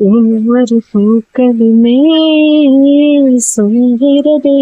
ஒவ்வொரு பூக்களுமே சொல்கிறதே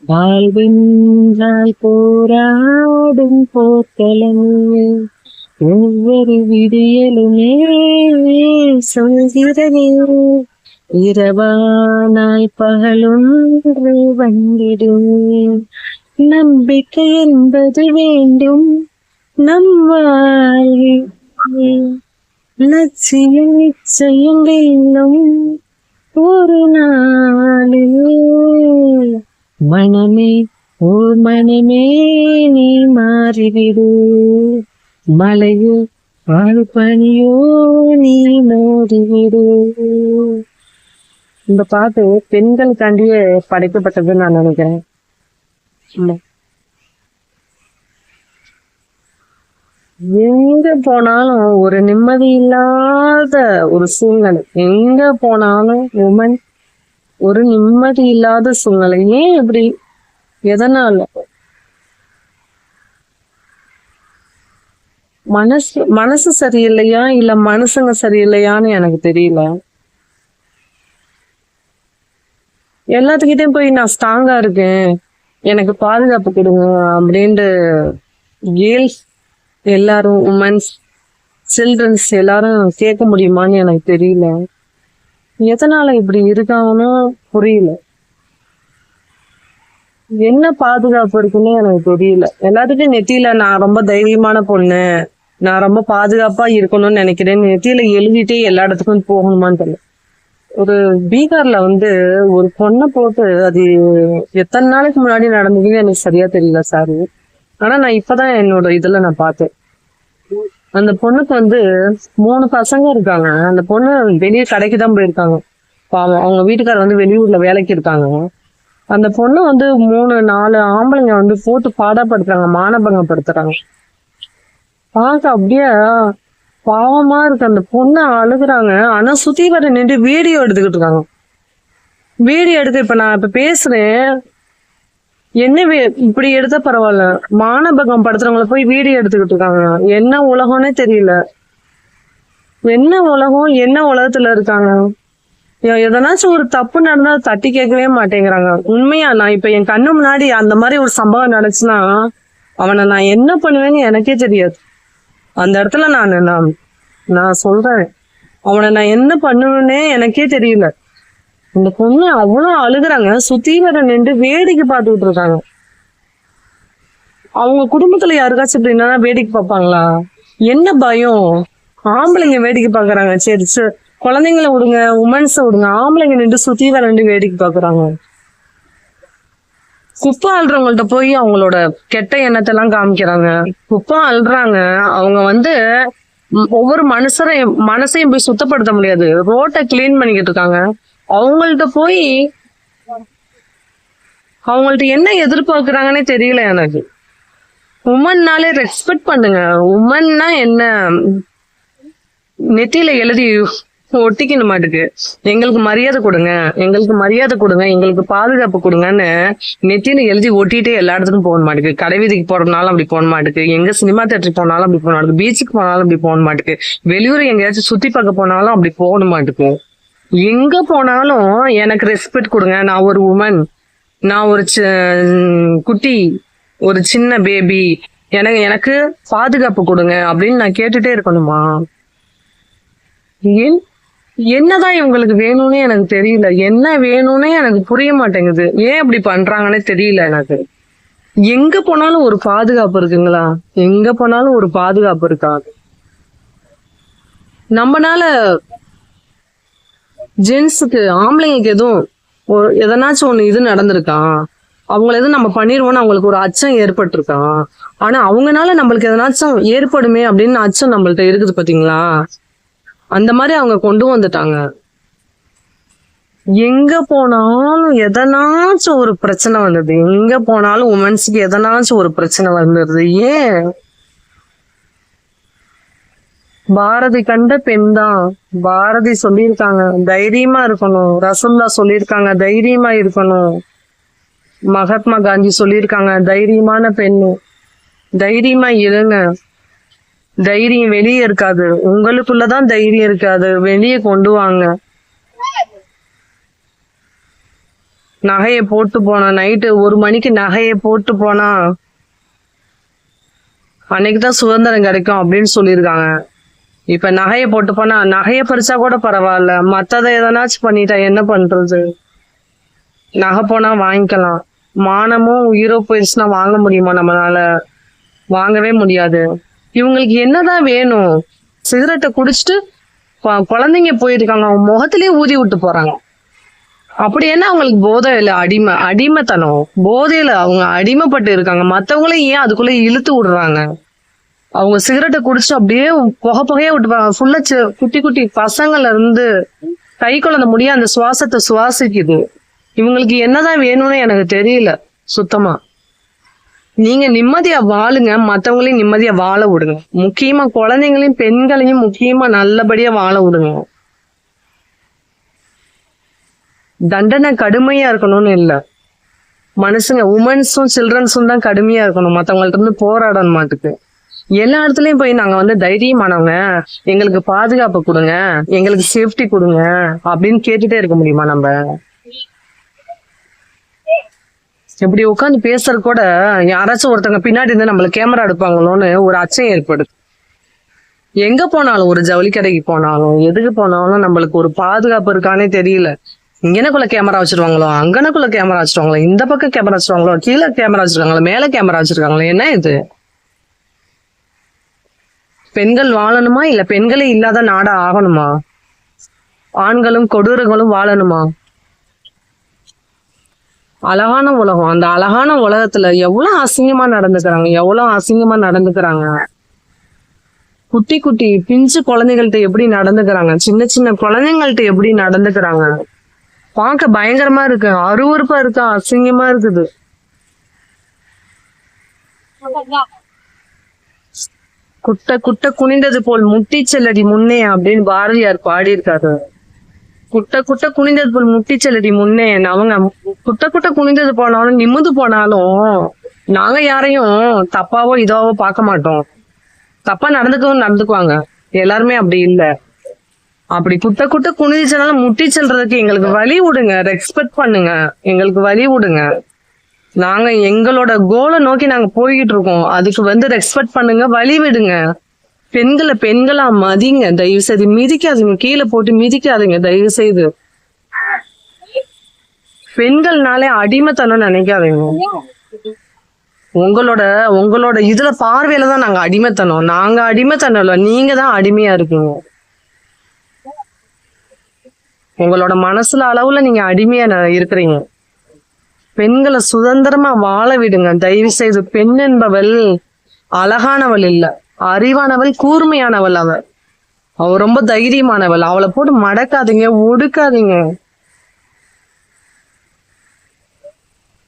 வாழ்வென்றால் போராடும் போர்க்களமே. ஒவ்வொரு விடியலுமே சொல்கிறதே இரவானாய் பகலொன்று வந்திடும். நம்பிக்கை என்பது வேண்டும் நம் வாழ்வில். லட்சியம் நிச்சயம் வெல்லும் ஒரு நாளில். மனமே ஓ மனமே நீ மாறிவிடு. மலையோ பனியோ நீ மோதிவிடு. இந்த பாட்டு பெண்களுக்காண்டியே படைக்கப்பட்டதுன்னு நான் நினைக்கிறேன். எங்க போனாலும் ஒரு நிம்மதி இல்லாத ஒரு சூழ்நிலை. எங்க போனாலும் உமன் ஒரு நிம்மதி இல்லாத சூழ்நிலை. ஏன் இப்படி? எதனால? மனசு சரியில்லையா இல்ல மனுஷங்க சரியில்லையான்னு எனக்கு தெரியல. எல்லாத்துக்கிட்டையும் போய் நான் ஸ்ட்ராங்கா இருக்கேன், எனக்கு பாதுகாப்பு கொடுங்க அப்படின்ட்டு கேர்ள்ஸ் எல்லாரும், உமன்ஸ், சில்ட்ரன்ஸ் எல்லாரும் கேட்க முடியுமான்னு எனக்கு தெரியல. எதனால இப்படி இருக்காங்கன்னு புரியல. என்ன பாதுகாப்பு இருக்குன்னு எனக்கு தெரியல. எல்லாத்துக்கும் நெத்தியில நான் ரொம்ப தைரியமான பொண்ணு, நான் ரொம்ப பாதுகாப்பா இருக்கணும்னு நினைக்கிறேன்னு நெத்தியில எழுதிட்டே எல்லா இடத்துக்கும் போகணுமான்னு தெரியல. ஒரு பீகார்ல ஒரு பொண்ணை போட்டு, அது எத்தனை நாளைக்கு முன்னாடி நடந்ததுன்னு எனக்கு சரியா தெரியல சார். ஆனா நான் இப்பதான் என்னோட இதுல நான் பார்த்தேன். அந்த பொண்ணுக்கு 3 பசங்க இருக்காங்க. அந்த பொண்ணு வெளியே கடைக்கு தான் போயிருக்காங்க. பாவம், அவங்க வீட்டுக்காரர் வெளியூர்ல வேலைக்கு இருக்காங்க. அந்த பொண்ணு 3-4 ஆம்பளைங்க போட்டு பாடப்படுத்துறாங்க, மானபங்கப்படுத்துறாங்க. பார்க்க அப்படியே பாவமா இருக்கு. அந்த பொண்ணு அழுகுறாங்க. ஆனா சுத்தி வர நின்று வீடியோ எடுத்துக்கிட்டு இருக்காங்க. வீடியோ எடுக்க இப்ப நான் பேசுறேன், என்ன இப்படி எடுத்தா பரவாயில்ல, மானபங்கம் படுத்துறவங்கள போய் வீடியோ எடுத்துக்கிட்டு இருக்காங்க. என்ன உலகம்னே தெரியல. என்ன உலகம், என்ன உலகத்துல இருக்காங்க? எதனாச்சும் ஒரு தப்பு நடந்தா தட்டி கேட்கவே மாட்டேங்கிறாங்க. உண்மையா நான் இப்ப என் கண்ணு முன்னாடி அந்த மாதிரி ஒரு சம்பவம் நடந்துச்சுன்னா அவனை நான் என்ன பண்ணுவேன்னு எனக்கே தெரியாது. அந்த இடத்துல நான் சொல்றேன், அவனை நான் என்ன பண்ணுவேன்னே எனக்கே தெரியல. இந்த பொண்ணு அவ்வளவு அழுகுறாங்க. சுத்தி வர நின்று வேடிக்கை பார்த்துக்கிட்டு இருக்காங்க. அவங்க குடும்பத்துல யாருக்காச்சும் இப்படின்னா வேடிக்கை பார்ப்பாங்களா? என்ன பயம்? ஆம்பளைங்க வேடிக்கை பாக்குறாங்க. சரி சரி, குழந்தைங்களை விடுங்க, உமன்ஸை விடுங்க, ஆம்பளைங்க நின்று சுத்தி வர நின்று வேடிக்கை பாக்குறாங்க. குப்பை அழுறவங்கள்ட்ட போய் அவங்களோட கெட்ட எண்ணத்தை எல்லாம் காமிக்கிறாங்க. குப்பை அழுறாங்க. அவங்க ஒவ்வொரு மனசையும் போய் சுத்தப்படுத்த முடியாது. ரோட்டை கிளீன் பண்ணிக்கிட்டு இருக்காங்க. அவங்கள்ட்ட போய் அவங்கள்ட்ட என்ன எதிர்பார்க்கிறாங்கன்னே தெரியல எனக்கு. உமன்னாலே ரெஸ்பெக்ட் பண்ணுங்க. உமன்னா என்ன, நெத்தியில எழுதி ஒட்டிக்கணும் மாட்டுக்கு, எங்களுக்கு மரியாதை கொடுங்க, எங்களுக்கு மரியாதை கொடுங்க, எங்களுக்கு பாதுகாப்பு கொடுங்கன்னு நெத்தியில எழுதி ஒட்டிட்டே எல்லா இடத்துக்கும் போக மாட்டுக்கு. கடை வீதிக்கு போறதுனாலும் அப்படி போக மாட்டுக்கு, எங்க சினிமா தியேட்டருக்கு போனாலும் அப்படி போக மாட்டுக்கு, பீச்சுக்கு போனாலும் அப்படி போக மாட்டுக்கு, வெளியூர் எங்கேயாச்சும் சுத்தி பார்க்க போனாலும் அப்படி போகணும் மாட்டுக்கு. எங்க போனாலும் எனக்கு ரெஸ்பெக்ட் கொடுங்க, நான் ஒரு உமன், நான் ஒரு குட்டி, ஒரு சின்ன பேபி, எனக்கு பாதுகாப்பு கொடுங்க அப்படின்னு நான் கேட்டுட்டே இருக்கணுமா? என்னதான் இவங்களுக்கு வேணும்னே எனக்கு தெரியல. என்ன வேணும்னே எனக்கு புரிய மாட்டேங்குது. ஏன் அப்படி பண்றாங்கன்னே தெரியல எனக்கு. எங்க போனாலும் ஒரு பாதுகாப்பு இருக்குங்களா? எங்க போனாலும் ஒரு பாதுகாப்பு இருக்காது. நம்மனால ஜென்ஸுக்கு, ஆம்பளைங்களுக்கு எதனாச்சும் ஒண்ணு இது நடந்திருக்கான், அவங்கள எதுவும் நம்ம பண்ணிடுவோம்னு அவங்களுக்கு ஒரு அச்சம் ஏற்பட்டிருக்கான். ஆனா அவங்கனால நம்மளுக்கு எதனாச்சும் ஏற்படுமே அப்படின்னு அச்சம் நம்மள்ட்ட இருக்குது பாத்தீங்களா? அந்த மாதிரி அவங்க கொண்டு வந்துட்டாங்க. எங்க போனாலும் எதனாச்சும் ஒரு பிரச்சனை வந்தது. எங்க போனாலும் உமன்ஸுக்கு எதனாச்சும் ஒரு பிரச்சனை வந்துடுது. ஏன்? பாரதி கண்ட பெண் தான். பாரதி சொல்லியிருக்காங்க தைரியமா இருக்கணும். ரசூல்லா சொல்லியிருக்காங்க தைரியமா இருக்கணும். மகாத்மா காந்தி சொல்லியிருக்காங்க தைரியமான பெண்ணு, தைரியமா இருங்க. தைரியம் வெளியே இருக்காது. உங்களுக்குள்ளதான் தைரியம் இருக்காது. வெளியே கொண்டு வாங்க. நகையை போட்டு போனா நைட்டு 1 மணிக்கு நகையை போட்டு போனா அன்னைக்குதான் சுதந்திரம் கிடைக்கும் அப்படின்னு சொல்லியிருக்காங்க. இப்ப நகையை போட்டு போனா நகையை பறிச்சா கூட பரவாயில்ல, மத்ததை எதனாச்சும் பண்ணிட்டா என்ன பண்றது? நகை போனா வாங்கிக்கலாம். மானமும் உயிரோ போயிடுச்சுன்னா வாங்க முடியுமா நம்மளால? வாங்கவே முடியாது. இவங்களுக்கு என்னதான் வேணும்? சிகரெட்டை குடிச்சிட்டு குழந்தைங்க போயிருக்காங்க, அவங்க முகத்திலேயே ஊதி விட்டு போறாங்க. அப்படி என்ன அவங்களுக்கு போதை இல்லை? அடிமைத்தனம், போதையில அவங்க அடிமைப்பட்டு இருக்காங்க. மத்தவங்களையும் ஏன் அதுக்குள்ள இழுத்து விடுறாங்க? அவங்க சிகரெட்டை குடிச்சு அப்படியே புகையா விட்டுப்பாங்க. ஃபுல்லா குட்டி குட்டி பசங்கள்ல இருந்து கை குழந்தை முடிய அந்த சுவாசத்தை சுவாசிக்குது. இவங்களுக்கு என்னதான் வேணும்னு எனக்கு தெரியல சுத்தமா. நீங்க நிம்மதியா வாழுங்க, மத்தவங்களையும் நிம்மதியா வாழ விடுங்க. முக்கியமா குழந்தைங்களையும் பெண்களையும் முக்கியமா நல்லபடியா வாழ விடுங்க. தண்டனை கடுமையா இருக்கணும்னு இல்ல, மனுஷங்க உமன்ஸும் சில்ட்ரன்ஸும் தான் கடுமையா இருக்கணும். மத்தவங்கள்ட்ட இருந்து போராடணும் மாட்டுக்கு. எல்லா இடத்துலயும் போய் நாங்க வந்து தைரியமானவங்க, எங்களுக்கு பாதுகாப்பு கொடுங்க, எங்களுக்கு சேஃப்டி கொடுங்க அப்படின்னு கேட்டுட்டே இருக்க முடியுமா? நம்ம இப்படி உட்காந்து பேசுறது கூட யாராச்சும் ஒருத்தங்க பின்னாடி இருந்து நம்மள கேமரா எடுப்பாங்களோன்னு ஒரு அச்சம் ஏற்படுது. எங்க போனாலும், ஒரு ஜவுளி கடைக்கு போனாலும், எதுக்கு போனாலும் நம்மளுக்கு ஒரு பாதுகாப்பு இருக்கானே தெரியல. இங்கனக்குள்ள கேமரா வச்சிருவாங்களோ, அங்கனக்குள்ள கேமரா வச்சிருவாங்களோ, இந்த பக்கம் கேமரா வச்சிருவாங்களோ, கீழே கேமரா வச்சிருக்காங்களோ, மேல கேமரா வச்சிருக்காங்களோ, என்ன இது? பெண்கள் வாழணுமா இல்ல பெண்களே இல்லாத நாடா ஆகணுமா? ஆண்களும் கொடூரங்களும் வாழணுமா? அழகான உலகம், அந்த அழகான உலகத்துல எவ்வளவு அசிங்கமா நடந்துக்கிறாங்க. குட்டி குட்டி பிஞ்சு குழந்தைகள்கிட்ட எப்படி நடந்துக்கிறாங்க, சின்ன சின்ன குழந்தைங்கள்ட்ட எப்படி நடந்துக்கிறாங்க. பார்க்க பயங்கரமா இருக்கு, அருவருப்பா இருக்கு, அசிங்கமா இருக்குது. குட்ட குட்ட குனிந்தது போல் முட்டி செல்லடி முன்னே அப்படின்னு பாரதியார் பாடியிருக்காரு. குட்ட குட்ட குனிந்தது போல் முட்டி செல்லடி முன்னே. அவங்க குட்ட குட்ட குனிந்தது போனாலும் நிமிந்து போனாலும் நாங்க யாரையும் தப்பாவோ இதாவோ பார்க்க மாட்டோம். தப்பா நடந்துக்குவாங்க. எல்லாருமே அப்படி இல்ல. அப்படி குட்ட குட்ட குனிஞ்சாலும் முட்டி செல்றதுக்கு எங்களுக்கு வழி விடுங்க, ரெஸ்பெக்ட் பண்ணுங்க, எங்களுக்கு வழி விடுங்க. நாங்க எங்களோட கோலை நோக்கி நாங்க போய்கிட்டு இருக்கோம். அதுக்கு வந்து ரெஸ்பெக்ட் பண்ணுங்க, வழி விடுங்க. பெண்களை பெண்களா மதிங்க, தயவு செய்து மிதிக்காதீங்க, கீழே போட்டு மிதிக்காதீங்க தயவு செய்து. பெண்கள்னாலே அடிமைத்தனம் நினைக்காதீங்க. உங்களோட இதுல பார்வையில தான் நாங்க அடிமைத்தனம். நாங்க அடிமைத்தனம் இல்ல, நீங்க தான் அடிமையா இருக்கீங்க. உங்களோட மனசுல அளவுல நீங்க அடிமையா இருக்கிறீங்க. பெண்களை சுதந்திரமா வாழ விடுங்க தயவு செய்து. பெண் என்பவள் அழகானவள் இல்ல, அறிவானவள், கூர்மையானவள். அவ ரொம்ப தைரியமானவள். அவளை போட்டு மடக்காதீங்க, ஒடுக்காதீங்க.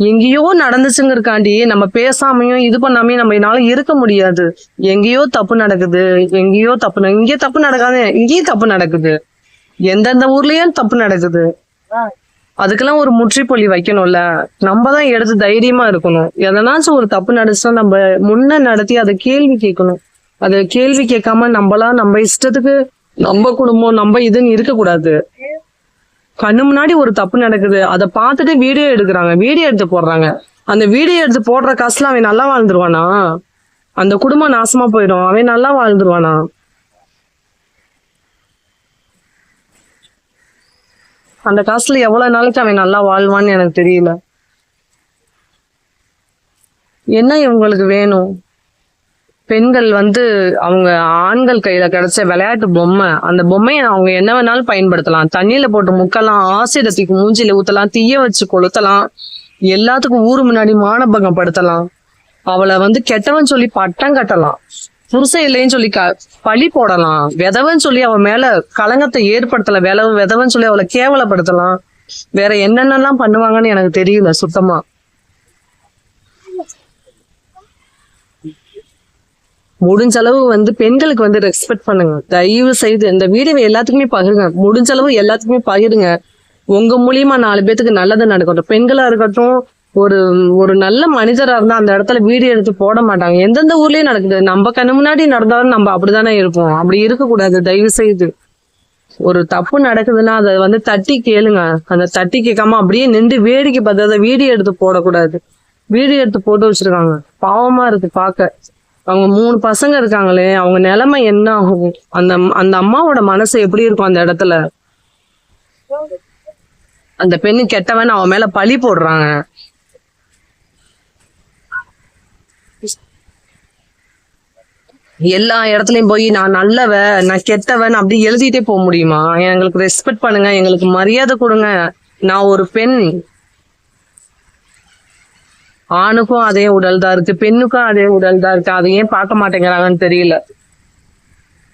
எங்கேயோ நடந்துச்சுங்கிறக்காண்டி நம்ம பேசாமையும் இது பண்ணாமையும் நம்மளால இருக்க முடியாது. எங்கேயோ தப்பு நடக்குது, இங்கே தப்பு நடக்காது, இங்கேயும் தப்பு நடக்குது, எந்தெந்த ஊர்லயும் தப்பு நடக்குது. அதுக்கெல்லாம் ஒரு முற்றுப்புள்ளி வைக்கணும்ல. நம்ம தான் எடுத்து தைரியமா இருக்கணும். எதனாச்சும் ஒரு தப்பு நடந்துச்சுன்னா நம்ம முன்ன நடத்தி அதை கேள்வி கேட்கணும். அதை கேள்வி கேட்காம நம்ம இஷ்டத்துக்கு நம்ம குடும்பம் நம்ம இதுன்னு இருக்கக்கூடாது. கண்ணு முன்னாடி ஒரு தப்பு நடக்குது, அதை பார்த்துட்டு வீடியோ எடுக்கிறாங்க, வீடியோ எடுத்து போடுறாங்க. அந்த வீடியோ எடுத்து போடுற காசுல அவன் நல்லா வாழ்ந்துருவானா? அந்த குடும்பம் நாசமா போயிடும். அவன் நல்லா வாழ்ந்துருவானா? அந்த காசுல எவ்வளவு நாளைக்கு அவன் நல்லா வாழ்வான்னு எனக்கு தெரியல. என்ன இவங்களுக்கு வேணும்? பெண்கள் வந்து அவங்க ஆண்கள் கையில கிடைச்ச விளையாட்டு பொம்மை. அந்த பொம்மையை அவங்க என்ன வேணாலும் பயன்படுத்தலாம். தண்ணியில போட்டு முக்கலாம், ஆசிடத்துக்கு மூஞ்சில ஊத்தலாம், தீய வச்சு கொளுத்தலாம், எல்லாத்துக்கும் ஊரு முன்னாடி மானபங்கப்படுத்தலாம். அவளை வந்து கெட்டவன் சொல்லி பட்டம் கட்டலாம், புருஷன் இல்லைன்னு சொல்லி பழி போடலாம், விதவன் சொல்லி அவன் மேல களங்கத்தை ஏற்படுத்தலாம், விதவன் சொல்லி அவளை கேவலப்படுத்தலாம். வேற என்னென்னலாம் பண்ணுவாங்கன்னு எனக்கு தெரியல சுத்தமா. முடிஞ்ச அளவு வந்து பெண்களுக்கு வந்து ரெஸ்பெக்ட் பண்ணுங்க தயவு செய்து. இந்த வீடியோவை எல்லாத்துக்குமே பகிருங்க, முடிஞ்ச அளவு எல்லாத்துக்குமே பகிருங்க. உங்க மூலியமா 4 பேத்துக்கு நல்லது நடக்கட்டும். பெண்களா இருக்கட்டும், ஒரு ஒரு நல்ல மனிதரா இருந்தா அந்த இடத்துல வீடியோ எடுத்து போட மாட்டாங்க. எந்தெந்த ஊர்லயும் நடக்குது. நம்ம கண்ணு முன்னாடி நடந்தாலும் நம்ம அப்படிதானே இருப்போம். அப்படி இருக்கக்கூடாது. தயவு செய்து ஒரு தப்பு நடக்குதுன்னா அதை வந்து தட்டி கேளுங்க. அந்த தட்டி கேட்காம அப்படியே நின்று வேடிக்கை பார்த்து அதை வீடியோ எடுத்து போடக்கூடாது. வீடியோ எடுத்து போட்டு வச்சிருக்காங்க. பாவமா இருக்கு பாக்க. அவங்க 3 பசங்க இருக்காங்களே, அவங்க நிலைமை என்ன ஆகும்? அந்த அந்த அம்மாவோட மனசு எப்படி இருக்கும் அந்த இடத்துல? அந்த பெண்ணு கெட்டவன் அவன் மேல பழி போடுறாங்க. எல்லா இடத்துலயும் போய் நான் நல்லவன், நான் கெட்டவன் அப்படி எழுதிட்டே போக முடியுமா? எங்களுக்கு ரெஸ்பெக்ட் பண்ணுங்க, எங்களுக்கு மரியாதை கொடுங்க. நான் ஒரு பெண். ஆணுக்கும் அதே உடல் தான் இருக்கு, பெண்ணுக்கும் அதே உடல் தான் இருக்கு. அதை ஏன் பார்க்க மாட்டேங்கிறாங்கன்னு தெரியல.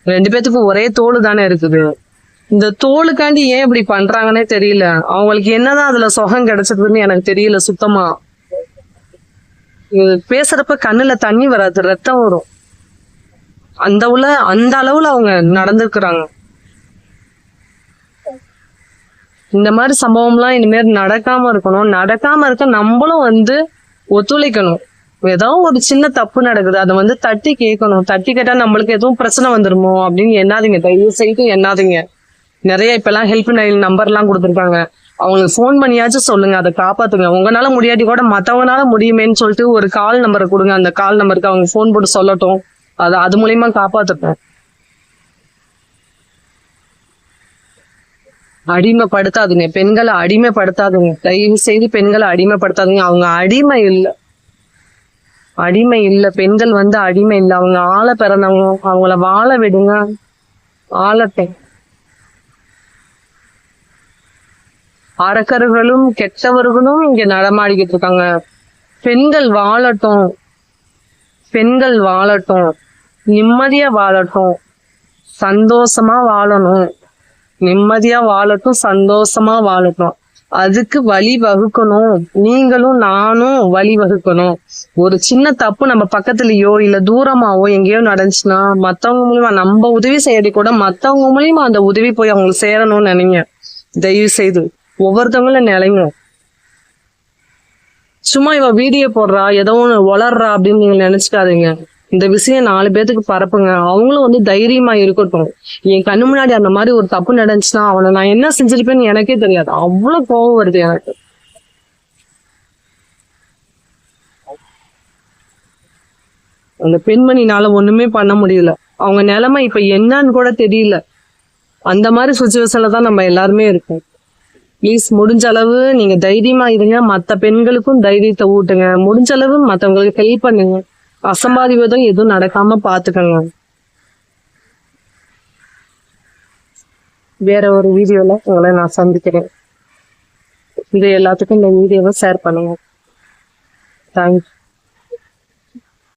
2 பேத்துக்கும் ஒரே தோல் தானே இருக்குது. இந்த தோலுக்காண்டி ஏன் இப்படி பண்றாங்கன்னே தெரியல. அவங்களுக்கு என்னதான் அதுல சுகம் கிடைச்சதுன்னு எனக்கு தெரியல சுத்தமா. பேசுறப்ப கண்ணுல தண்ணி வராது, ரத்தம் வரும். அந்த அளவுல அவங்க நடந்துக்கிறாங்க. இந்த மாதிரி சம்பவம்லாம் இனிமேல் நடக்காம இருக்கணும். நடக்காம இருக்க நம்மளும் வந்து ஒத்துழைக்கணும். ஏதோ ஒரு சின்ன தப்பு நடக்குது, அதை வந்து தட்டி கேட்கணும். தட்டி கேட்டா நம்மளுக்கு எதுவும் பிரச்சனை வந்துருமோ அப்படின்னு எண்ணாதீங்க. தயவு செய்து எண்ணாதீங்க. நிறைய இப்பெல்லாம் ஹெல்ப் லைன் நம்பர் எல்லாம் கொடுத்துருக்காங்க. அவங்களுக்கு ஃபோன் பண்ணியாச்சும் சொல்லுங்க, அதை காப்பாத்துங்க. உங்களால முடியாட்டி கூட மத்தவங்களால முடியுமேன்னு சொல்லிட்டு ஒரு கால் நம்பரை கொடுங்க. அந்த கால் நம்பருக்கு அவங்க ஃபோன் போட்டு சொல்லட்டும். அது மூலியமா காப்பாத்துப்பேன். அடிமைப்படுத்தாதுங்க, பெண்களை அடிமைப்படுத்தாதுங்க. தயவு செய்து பெண்களை அடிமைப்படுத்தாதுங்க. அவங்க அடிமை இல்லை, அடிமை இல்லை. பெண்கள் வந்து அடிமை இல்லை. அவங்க ஆள பிறந்தவங்க. அவங்கள வாழ விடுங்க, ஆளட்டும். அரக்கர்களும் கெட்டவர்களும் இங்க நடமாடிக்கிட்டு இருக்காங்க. பெண்கள் வாழட்டும், பெண்கள் வாழட்டும், நிம்மதியா வாழட்டும், சந்தோஷமா வாழணும். நிம்மதியா வாழட்டும், சந்தோஷமா வாழட்டும். அதுக்கு வழி வகுக்கணும். நீங்களும் நானும் வழி வகுக்கணும். ஒரு சின்ன தப்பு நம்ம பக்கத்துலயோ இல்ல தூரமாவோ எங்கேயோ நடந்துச்சுன்னா மத்தவங்க மூலியமா நம்ம உதவி செய்யறதை கூட மத்தவங்க மூலியமா அந்த உதவி போய் அவங்களுக்கு சேரணும்னு நினைங்க. தயவு செய்து ஒவ்வொருத்தவங்களும் நிலைங்க. சும்மா இவ வீடியோ போடுறா, ஏதோ ஒண்ணு வளர்றா அப்படின்னு நீங்க நினைச்சுக்காதீங்க. இந்த விஷயம் 4 பேத்துக்கு பரப்புங்க. அவங்களும் வந்து தைரியமா இருக்கட்டும். என் கண்ணு முன்னாடி அந்த மாதிரி ஒரு தப்பு நடந்துச்சுன்னா அவனை நான் என்ன செஞ்சிருப்பேன்னு எனக்கே தெரியாது. அவ்வளவு கோபம் வருது எனக்கு. அந்த பெண்மணினால ஒண்ணுமே பண்ண முடியல. அவங்க நிலைமை இப்ப என்னன்னு கூட தெரியல. அந்த மாதிரி சுச்சுவேஷன்ல தான் நம்ம எல்லாருமே இருக்கோம். ப்ளீஸ் முடிஞ்ச அளவு நீங்க தைரியமா இருங்க. மத்த பெண்களுக்கும் தைரியத்தை ஊட்டுங்க. முடிஞ்ச அளவு மத்தவங்களுக்கு ஹெல்ப் பண்ணுங்க. அசம்பாவிதம் எதுவும் நடக்காம பாத்துக்கோங்க. வேற ஒரு வீடியோல உங்களை நான் சந்திக்கிறேன். இது எல்லாத்துக்கும் இந்த வீடியோவை ஷேர் பண்ணுங்க. தேங்க்யூ.